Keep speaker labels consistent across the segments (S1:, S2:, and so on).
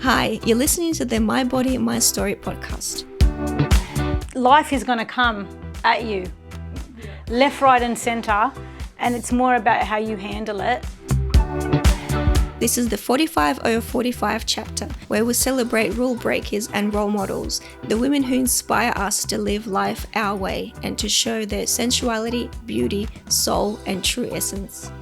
S1: Hi, you're listening to the My Body, My Story podcast.
S2: Life is going to come at you, left, right and centre, and it's more about how you handle it.
S1: This is the 45 over 45 chapter, where we celebrate rule breakers and role models, the women who inspire us to live life our way and to show their sensuality, beauty, soul, and true essence.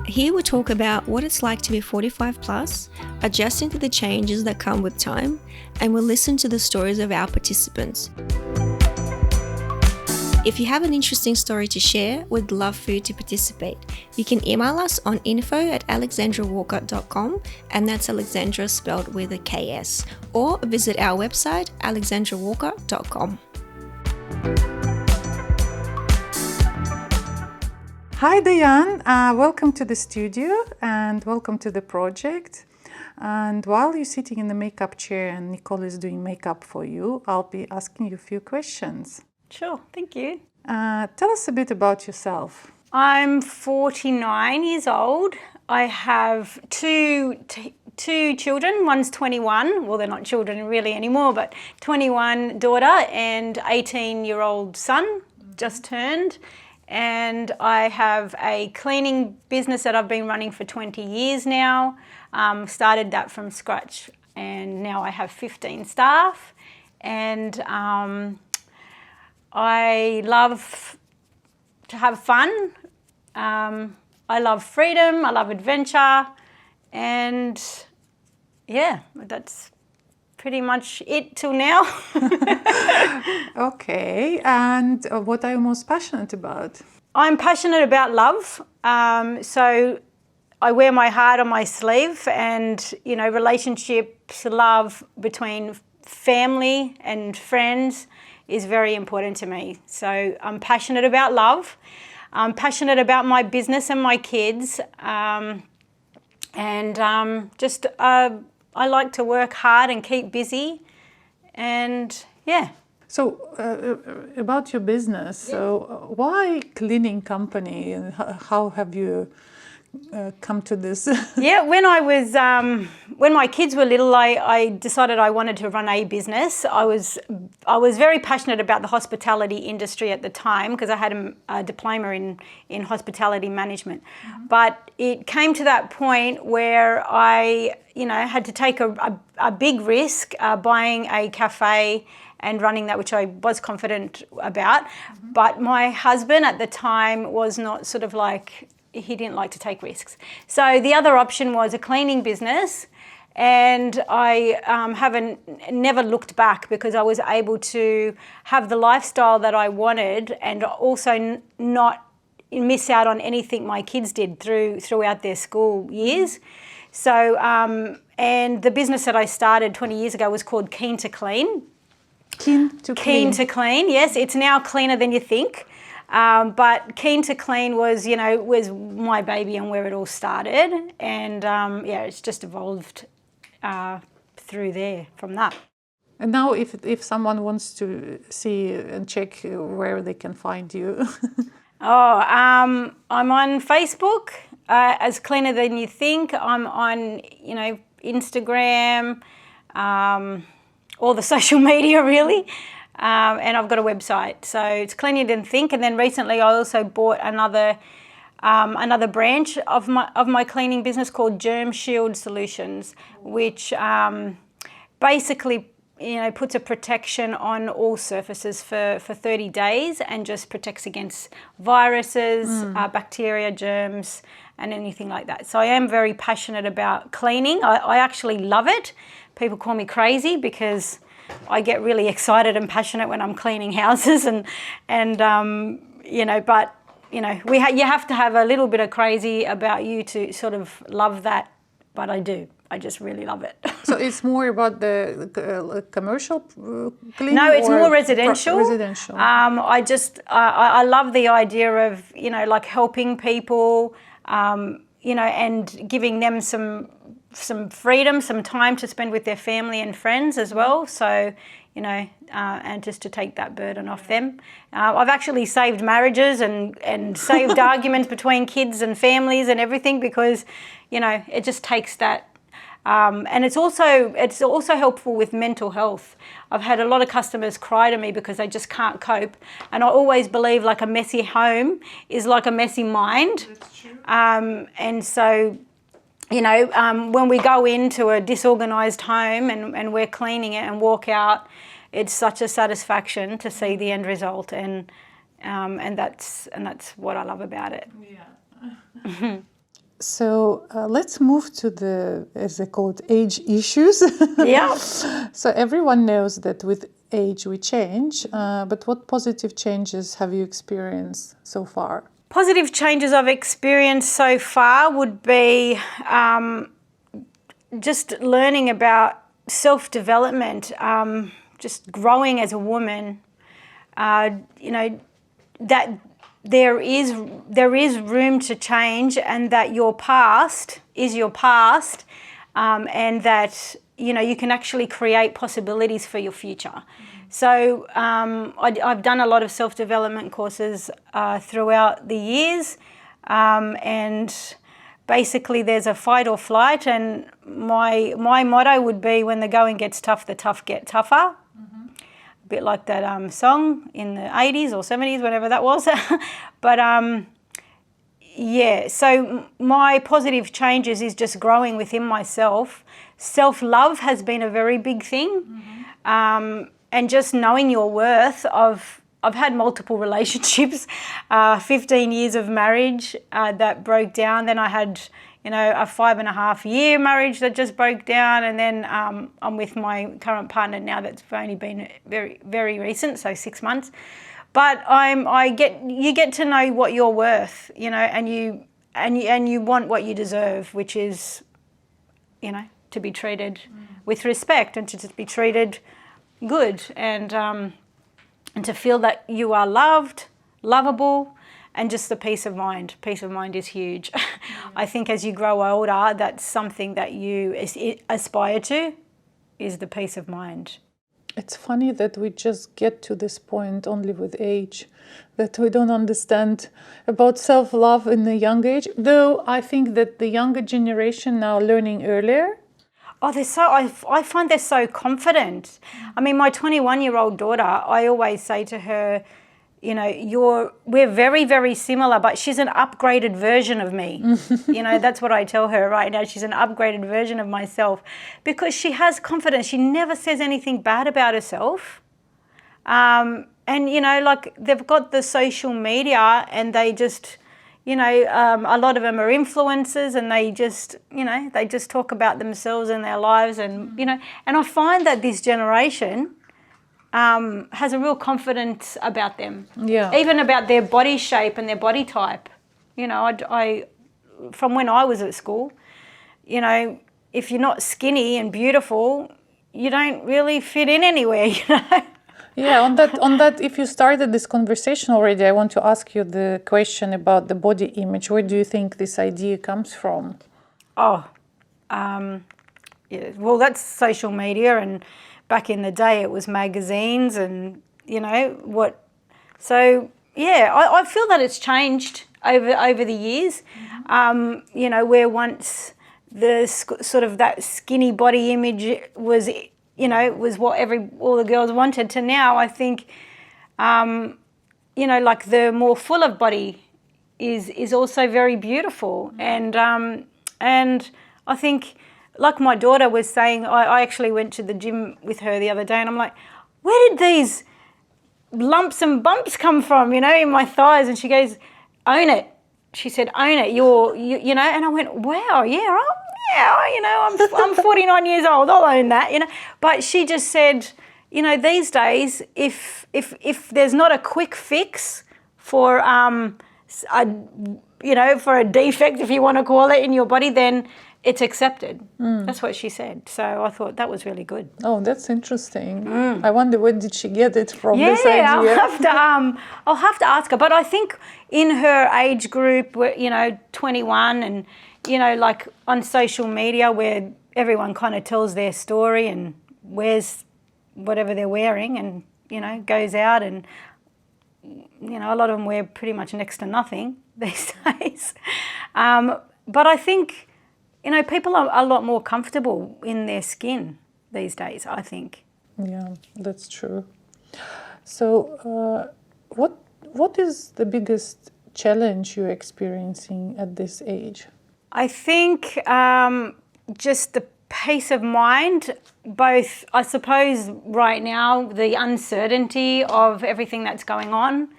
S1: Here we talk about what it's like to be 45 plus, adjusting to the changes that come with time, and we'll listen to the stories of our participants. If you have an interesting story to share, we'd love for you to participate. You can email us on info@alexandrawalker.com, and that's Alexandra spelled with a KS, or visit our website alexandrawalker.com.
S3: Hi Diane, welcome to the studio and welcome to the project. And while you're sitting in the makeup chair and Nicole is doing makeup for you, I'll be asking you a few questions.
S2: Sure, thank you.
S3: Tell us a bit about yourself.
S2: I'm 49 years old. I have two children. One's 21. Well, they're not children really anymore, but 21 daughter and 18-year-old son just turned. And I have a cleaning business that I've been running for 20 years now. Started that from scratch, and now I have 15 staff. And I love to have fun. I love freedom. I love adventure. And yeah, that's pretty much it till now.
S3: Okay, and what are you most passionate about?
S2: I'm passionate about love. So I wear my heart on my sleeve, and, you know, relationships, love between family and friends is very important to me. So I'm passionate about love. I'm passionate about my business and my kids. I like to work hard and keep busy, and yeah.
S3: So about your business, so why cleaning company, and how have you come to this?
S2: Yeah, when my kids were little, I decided I wanted to run a business. I was very passionate about the hospitality industry at the time because I had a diploma in hospitality management. Mm-hmm. But it came to that point where I, had to take a big risk buying a cafe and running that, which I was confident about. Mm-hmm. But my husband at the time was not sort of like, he didn't like to take risks. So the other option was a cleaning business, and I never looked back because I was able to have the lifestyle that I wanted and also not miss out on anything my kids did throughout their school years. So, and the business that I started 20 years ago was called Keen to Clean.
S3: Keen to
S2: Clean, yes. It's now cleaner than you think. But Keen to Clean was my baby and where it all started. And it's just evolved through there from that.
S3: And now if someone wants to see and check where they can find you.
S2: I'm on Facebook as Cleaner Than You Think. I'm on, Instagram, all the social media really. And I've got a website, so it's Cleaner Than Think. And then recently, I also bought another branch of my cleaning business called Germ Shield Solutions, which basically puts a protection on all surfaces for 30 days and just protects against viruses, bacteria, germs, and anything like that. So I am very passionate about cleaning. I actually love it. People call me crazy because I get really excited and passionate when I'm cleaning houses, but you have to have a little bit of crazy about you to sort of love that. But I do. I just really love it.
S3: So it's more about the commercial cleaning?
S2: No, it's more residential.
S3: Residential.
S2: I love the idea of like helping people, and giving them some freedom, some time to spend with their family and friends as well. So, and just to take that burden off them. I've actually saved marriages and saved arguments between kids and families and everything because, it just takes that And it's also helpful with mental health. I've had a lot of customers cry to me because they just can't cope. And I always believe like a messy home is like a messy mind.
S3: That's true.
S2: And so, you know, when we go into a disorganized home and we're cleaning it and walk out, it's such a satisfaction to see the end result. And that's what I love about it.
S3: Yeah. So let's move to the, as they call it, age issues.
S2: Yeah.
S3: So everyone knows that with age we change, but what positive changes have you experienced so far?
S2: Positive changes I've experienced so far would be just learning about self-development, just growing as a woman, you know, that there is room to change, and that your past is your past, and that, you know, you can actually create possibilities for your future. So I've done a lot of self-development courses throughout the years, and basically there's a fight or flight, and my motto would be, when the going gets tough, the tough get tougher. A bit like that song in the 80s or 70s, whatever that was. But yeah, so my positive changes is just growing within myself. Self-love has been a very big thing. And just knowing your worth. I've had multiple relationships, 15 years of marriage that broke down. Then I had, you know, a 5.5-year marriage that just broke down, and then I'm with my current partner now. That's only been very, very recent, so 6 months. But you get to know what you're worth, you know, and you want what you deserve, which is, you know, to be treated with respect, and to just be treated good, and to feel that you are loved, lovable, and just the peace of mind. Peace of mind is huge. I think as you grow older, that's something that you aspire to, is the peace of mind.
S3: It's funny that we just get to this point only with age, that we don't understand about self-love in the young age, though I think that the younger generation now learning earlier.
S2: Oh, I find they're so confident. I mean, my 21-year-old daughter, I always say to her, you know, we're very, very similar, but she's an upgraded version of me. You know, that's what I tell her right now. She's an upgraded version of myself, because she has confidence. She never says anything bad about herself. And, you know, like, they've got the social media, and they just, you know, a lot of them are influencers, and they just, you know, they just talk about themselves and their lives, and, you know, and I find that this generation has a real confidence about them.
S3: Yeah.
S2: Even about their body shape and their body type. You know, I from when I was at school, you know, if you're not skinny and beautiful, you don't really fit in anywhere, you know.
S3: Yeah, on that, if you started this conversation already, I want to ask you the question about the body image. Where do you think this idea comes from?
S2: Oh, yeah, well, that's social media, and back in the day it was magazines, and, you know, so, yeah, I feel that it's changed over the years. You know, where once the sort of that skinny body image was, you know, was what all the girls wanted, to now I think, you know, like the more full of body is also very beautiful. And I think, like my daughter was saying, I actually went to the gym with her the other day, and I'm like, where did these lumps and bumps come from, you know, in my thighs? And she goes, own it. She said, own it. You know, and I went, wow, yeah, you know, I'm 49 years old, I'll own that, you know. But she just said, you know, these days, if there's not a quick fix for you know, for a defect, if you want to call it, in your body, then it's accepted. That's what she said. So I thought that was really good.
S3: Oh, that's interesting. I wonder, where did she get it from, this idea?
S2: I'll have to ask her. But I think in her age group, you know, 21, and, you know, like on social media, where everyone kind of tells their story and wears whatever they're wearing, and, you know, goes out, and, you know, a lot of them wear pretty much next to nothing these days. But I think you know, people are a lot more comfortable in their skin these days, I think.
S3: Yeah, that's true. So, what is the biggest challenge you're experiencing at this age?
S2: I think just the peace of mind, both, I suppose, right now, the uncertainty of everything that's going on.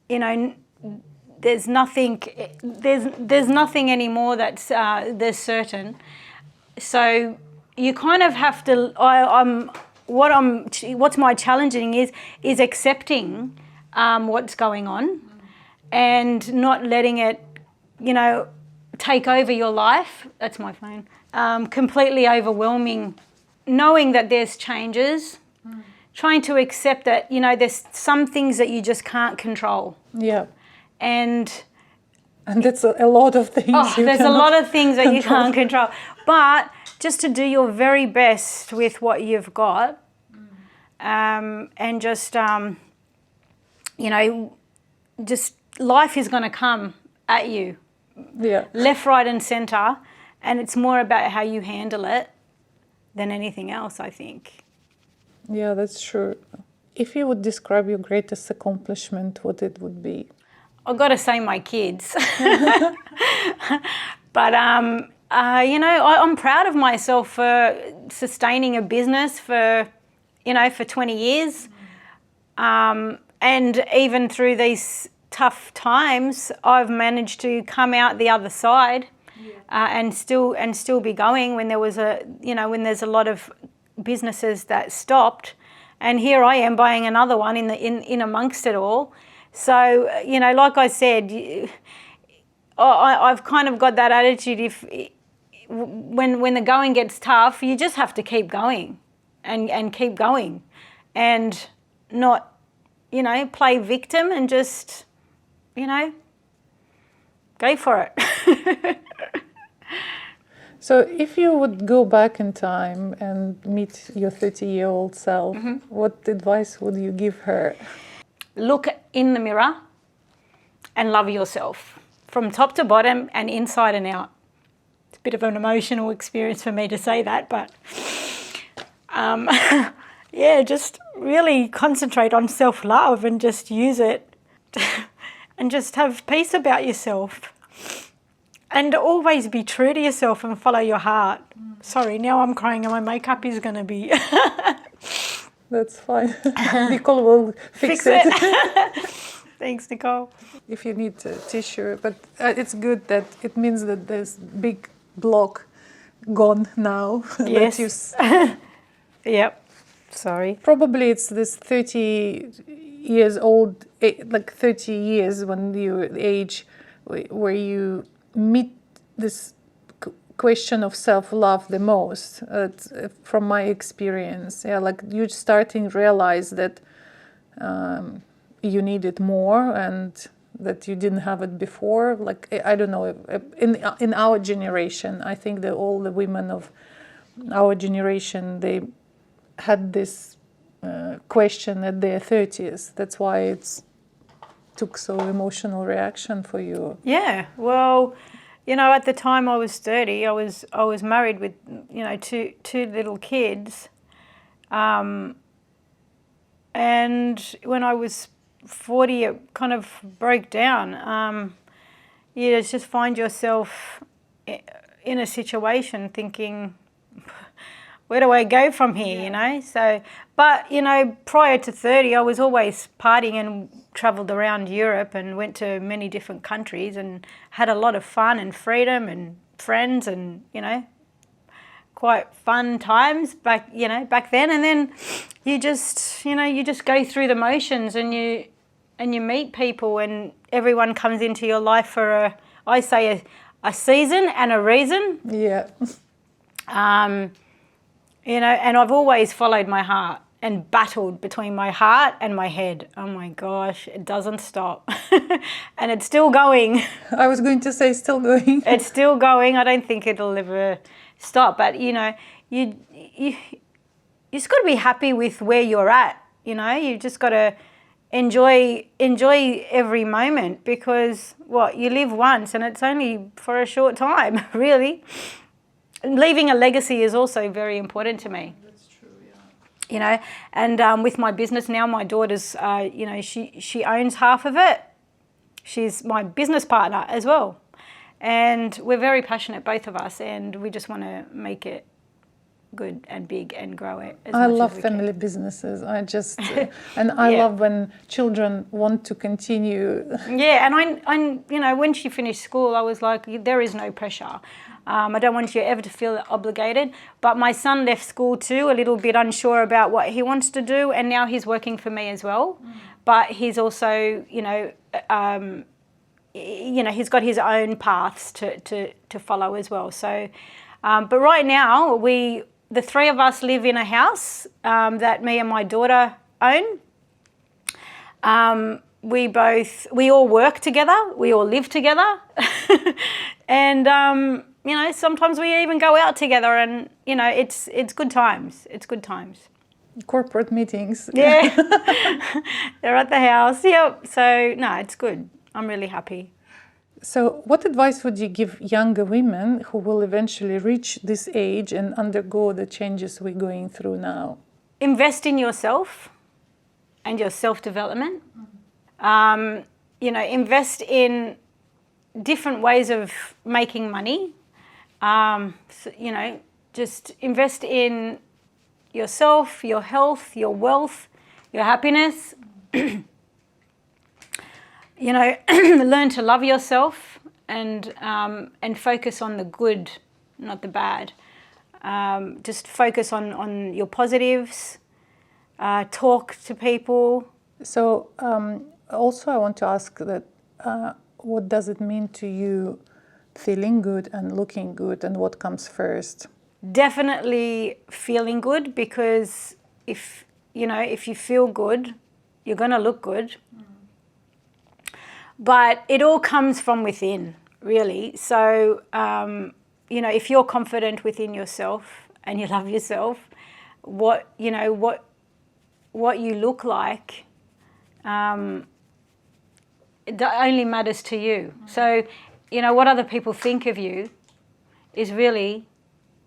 S2: You know, there's nothing anymore that's certain. So you kind of have to. What's my challenging is accepting what's going on, and not letting it, you know, take over your life. That's my phone. Completely overwhelming, knowing that there's changes, trying to accept that, you know, there's some things that you just can't control.
S3: Yeah.
S2: And
S3: that's a lot of things.
S2: There's a lot of things that you can't control. But just to do your very best with what you've got, and just, you know, just life is going to come at you.
S3: Yeah.
S2: Left, right and centre, and it's more about how you handle it than anything else, I think.
S3: Yeah, that's true. If you would describe your greatest accomplishment, what it would be?
S2: I've got to say my kids. But, you know, I'm proud of myself for sustaining a business for 20 years. And even through these tough times, I've managed to come out the other side, and still be going when when there's a lot of businesses that stopped, and here I am buying another one in amongst it all. So, you know, like I said, I've kind of got that attitude. When the going gets tough, you just have to keep going, and keep going, and not, you know, play victim, and just, you know, go for it.
S3: So if you would go back in time and meet your 30-year-old self, what advice would you give her?
S2: Look in the mirror and love yourself from top to bottom and inside and out. It's a bit of an emotional experience for me to say that, but yeah, just really concentrate on self-love and just use it and just have peace about yourself. And always be true to yourself and follow your heart. Sorry, now I'm crying and my makeup is going to be...
S3: That's fine. Nicole will fix it.
S2: Thanks, Nicole.
S3: If you need a tissue, but it's good that it means that there's big block gone now.
S2: Yes. Yep. Sorry.
S3: Probably it's this 30 years old, like 30 years when you age where you meet this question of self-love the most, from my experience. Yeah, like you starting to realize that you need it more and that you didn't have it before. Like, I don't know, in our generation, I think that all the women of our generation, they had this question at their 30s. That's why it's took so emotional reaction for you.
S2: Yeah, well, you know, at the time I was 30, I was married with, you know, two little kids, and when I was 40, it kind of broke down. You just find yourself in a situation thinking, where do I go from here, you know? So, but, you know, prior to 30, I was always partying and travelled around Europe and went to many different countries and had a lot of fun and freedom and friends and, you know, quite fun times back then. And then you just, you know, you just go through the motions and you meet people and everyone comes into your life for a season and a reason.
S3: Yeah.
S2: You know, and I've always followed my heart and battled between my heart and my head. Oh my gosh, it doesn't stop. And it's still going.
S3: I was going to say still going.
S2: It's still going. I don't think it'll ever stop. But, you know, you just got to be happy with where you're at. You know, you just got to, enjoy every moment, because you live once and it's only for a short time, really. And leaving a legacy is also very important to me.
S3: That's true, yeah.
S2: And with my business now, my daughter's, she owns half of it. She's my business partner as well. And we're very passionate, both of us, and we just want to make it good and big and grow it as
S3: I
S2: much
S3: love
S2: as we
S3: family
S2: can.
S3: businesses. I just, and I love when children want to continue.
S2: Yeah, and when she finished school, I was like, there is no pressure. I don't want you ever to feel obligated. But my son left school too, a little bit unsure about what he wants to do, and now he's working for me as well. But he's also, he's got his own paths to follow as well. So, but right now, the three of us live in a house that me and my daughter own. We all work together, we all live together, and sometimes we even go out together, and it's good times. It's good times.
S3: Corporate meetings.
S2: Yeah, they're at the house. Yep. So no, it's good. I'm really happy.
S3: So what advice would you give younger women who will eventually reach this age and undergo the changes we're going through now?
S2: Invest in yourself and your self-development. Invest in different ways of making money. Just invest in yourself, your health, your wealth, your happiness. Learn to love yourself and focus on the good, not the bad. Just focus on your positives. Talk to people.
S3: So also I want to ask that what does it mean to you feeling good and looking good, and what comes first?
S2: Definitely feeling good, because if you feel good, you're going to look good. But it all comes from within, really. So, if you're confident within yourself and you love yourself, what you look like, it only matters to you. So, what other people think of you is really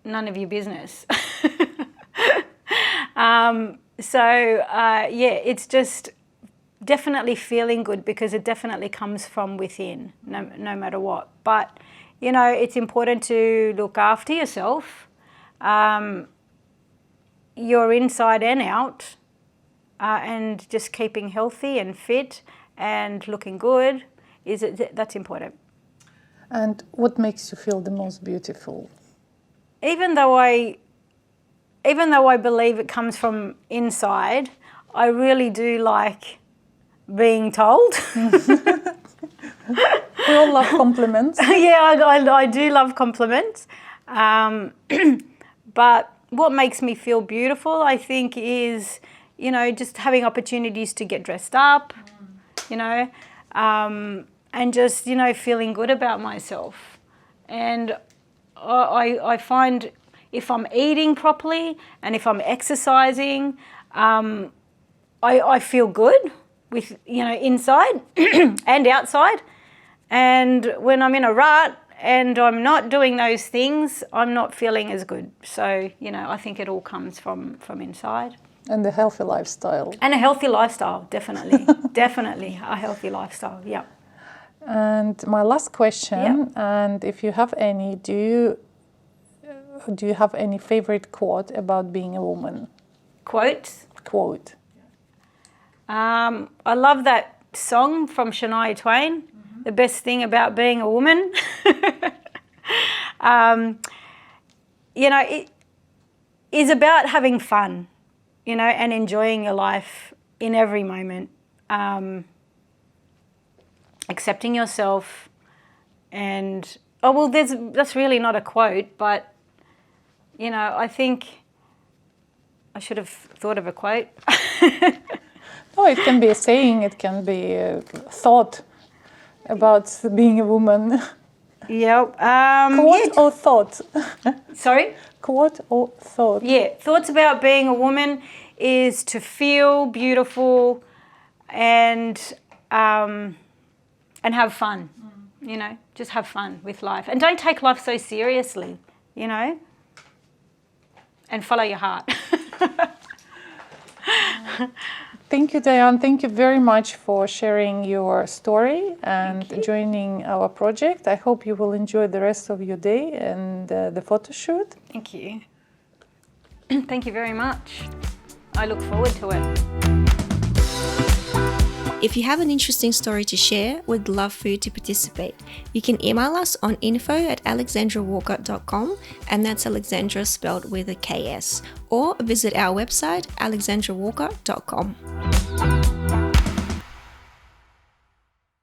S2: none of your business. It's just definitely feeling good, because it definitely comes from within, no matter what. But, it's important to look after yourself, your inside and out, and just keeping healthy and fit and looking good, that's important.
S3: And what makes you feel the most beautiful?
S2: Even though I believe it comes from inside, I really do like being told.
S3: We all love compliments.
S2: Yeah, I do love compliments. But what makes me feel beautiful, I think, is, just having opportunities to get dressed up, and just, feeling good about myself. And I find if I'm eating properly and if I'm exercising, I feel good with, inside and outside. And when I'm in a rut and I'm not doing those things, I'm not feeling as good. So, I think it all comes from inside.
S3: And a healthy lifestyle.
S2: And a healthy lifestyle, definitely. Definitely a healthy lifestyle, yeah.
S3: And my last question, and if you have any, do you have any favorite quote about being a woman?
S2: Quotes?
S3: Quote.
S2: I love that song from Shania Twain, The Best Thing About Being a Woman. It is about having fun, and enjoying your life in every moment. Accepting yourself, and that's really not a quote, but I think I should have thought of a quote.
S3: Oh, it can be a saying, it can be a thought about being a woman.
S2: Yep.
S3: Quote or thought?
S2: Sorry?
S3: Quote or thought?
S2: Yeah, thoughts about being a woman is to feel beautiful, and have fun. You know, just have fun with life, and don't take life so seriously. You know, and follow your heart.
S3: Thank you, Diane. Thank you very much for sharing your story and joining our project. I hope you will enjoy the rest of your day and the photo shoot.
S2: Thank you. Thank you very much. I look forward to it.
S1: If you have an interesting story to share, we'd love for you to participate. You can email us on info@alexandrawalker.com, and that's Alexandra spelled with a KS, or visit our website alexandrawalker.com.